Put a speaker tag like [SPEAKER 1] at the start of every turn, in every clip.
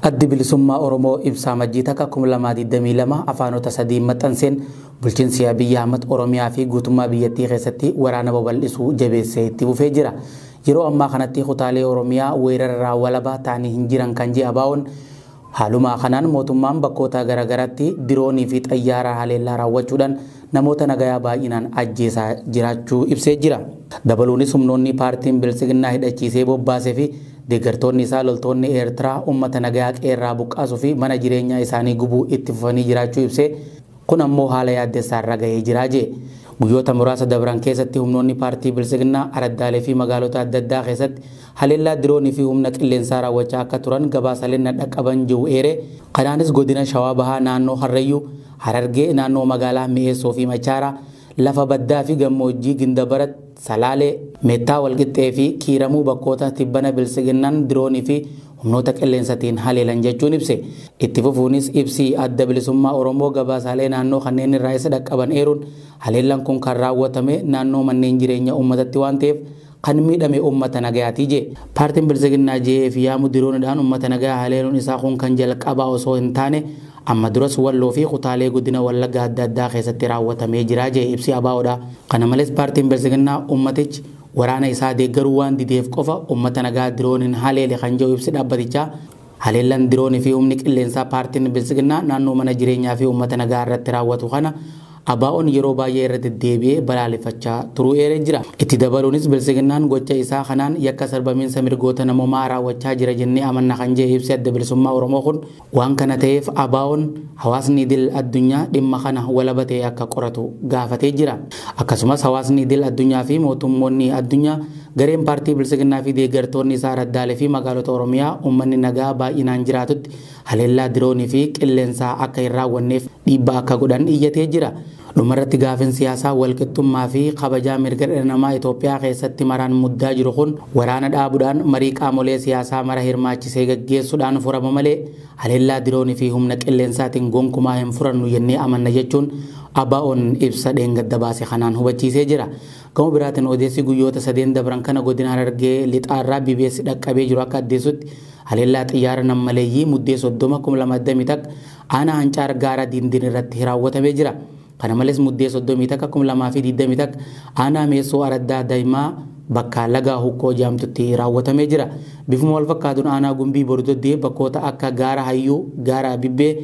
[SPEAKER 1] Addi bilisummaa Oromoo ibsaa majjii takka 2022 afaanota sadii maxxanseen bulchiinsi Abiyyi Ahmad Oromiyaa fi guutummaa biyyattii keessatti waraana babal'isuu jabeessee itti fufee jira. Yeroo ammaa kanatti kutaalee Oromiyaa weerarraa walaba ta'anii hin jiran kan jedhe ABO'n haaluma kanaan mootummaan bakkoota garaagaraatti diroonii fi xayyaaraa haleellaa raawwachuudhaan namoota nagayaa baay'inaan ajjeesaa jiraachuu ibsee jira. Dabaluunis humnoonni paartiin Bilisiginnaa hidhachiisee bobbaasee fi deeggartoonni isaa loltoonni Eertiraa uummata nagayaa qeerraa buqqaasuu fi mana jireenyaa isaanii gubuu itti fufanii jiraachuu ibsee kun ammoo haala yaaddessaarra gahee jira jedhe. Guyyoota muraasa dabran keessatti humnoonni paartii Bilisiginnaa araddaalee fi magaalota adda addaa keessatti haleellaa diroonii fi humna qilleensaa raawwachaa akka turan gabaasaleen dhaqqaban jiru eere. Kanaanis godina Shawaa Bahaa naannoo Harrayyuu, Harargee naannoo magaalaa Mi'eessoo fi Machaaraa, lafa baddaa fi gammoojjii Gindabarat, Salaalee, Meettaa Walqixxee fi Kiiramuu bakkoota tibbana Bilisiginnaan diroonii fi humnoota qilleensaatiin haleelan jechuun ibse. Itti fufuunis ibsi adda bilisummaa Oromoo gabaasaalee naannoo kanneen irraa isa dhaqqaban eeruun haleellaan kun kan raawwatame naannoo manneen jireenya uummatatti waan ta'eef kan miidhame uummata nagayaati jedhe. Paartiin Bilisiginnaa JF yaamu diroonidhaan uummata nagayaa haleeluun isaa kun kan jalqabaa osoo hin taane amma duras Walloo fi kutaalee godina Wallaggaa adda addaa keessatti raawwatamee jira jedhe ibsi ABO'dha. Kana malees paartiin Bilisiginnaa uummatichi waraana isaa deeggaruu waan dideef qofa uummata nagaa dirooniin haleele kan jedhu ibsi dhaabbatichaa. Haleellaan diroonii fi humni qilleensaa paartiin Bilisiginnaa naannoo mana jireenyaa fi uummata nagaa irratti raawwatu kana ABO'n yeroo baay'ee irratti deebi'ee balaaleffachaa turuu eeree jira. Itti dabaluunis Bilisiginnaan gocha isaa kanaan yakka sarbamiinsa mirgoota namoomaa raawwachaa jira jennee amanna kan jedhe ibsi adda bilisummaa Oromoo kun waan kana ta'eef ABO'n hawaasni idil addunyaa dhimma kana walaba ta'ee akka qoratu gaafatee jira. Akkasumas hawaasni idil addunyaa fi mootummoonni addunyaa gareen paartii Bilisiginnaa fi deeggartoonni isaa araddaalee fi magaalota Oromiyaa uummanni nagaa baay'inaan jiraatutti haleellaa diroonii fi qilleensaa akka hin raawwanneef dhiibbaa akka godhan iyyatee jira. Dhumarratti gaaffiin siyaasaa walqixxummaa fi kabajaa mirga dhala namaa Itoophiyaa keessatti maraan muddaa jiru kun waraana dhaabuudhaan marii qaamolee siyaasaa mara hirmaachisee gaggeessuudhaan furama malee haleellaa diroonii fi humna qilleensaatiin gonkumaa hin furannu jennee amanna jechuun ABO'n ibsa dheengadda baase kanaan hubachiisee jira. Gama biraatiin odeessi guyyoota sadeen dabran kana godina Harargee lixaarraa BBS dhaqqabee jiru akka addeessutti haleellaa xiyyaara nammaleeyyii muddee 30,2020 takka aanaa Hancaar gaara Diindin irratti raawwatamee jira. Kana malees muddee 30 takka 2020 takka aanaa Meessoo Araddaa Daa'imaa bakka laga Hukkoo jedhamtutti raawwatamee jira. Bifuma wal fakkaatuun aanaa Gumbii Bordoddee bakkoota akka gaara Hayyuu, gaara Bibbee,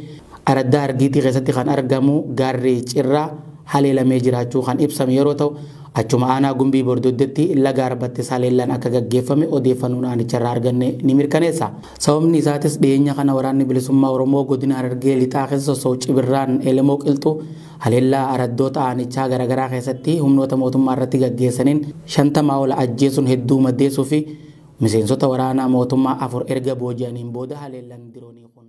[SPEAKER 1] Araddaa Argiitii keessatti kan argamu gaarri Cirraa haleelamee jiraachuu kan ibsame yeroo ta'u achuma aanaa Gumbii Bordoddeetti laga Arbatti haleellaan akka gaggeeffame odeeffannoon aanicharraa arganne ni mirkaneessa. Sababni isaatis dhiyeenya kana waraanni bilisummaa Oromoo godina Harargee lixaa keessa sosochii Cibirraan Elemoo Qilxuu haleellaa araddoota aanichaa garaagaraa keessatti humnoota mootummaa irratti gaggeessaniin 50 ol ajjeesuun hedduu madeessuu fi miseensota waraanaa mootummaa 4 erga booji'aniin booda haleellaan diroonii kun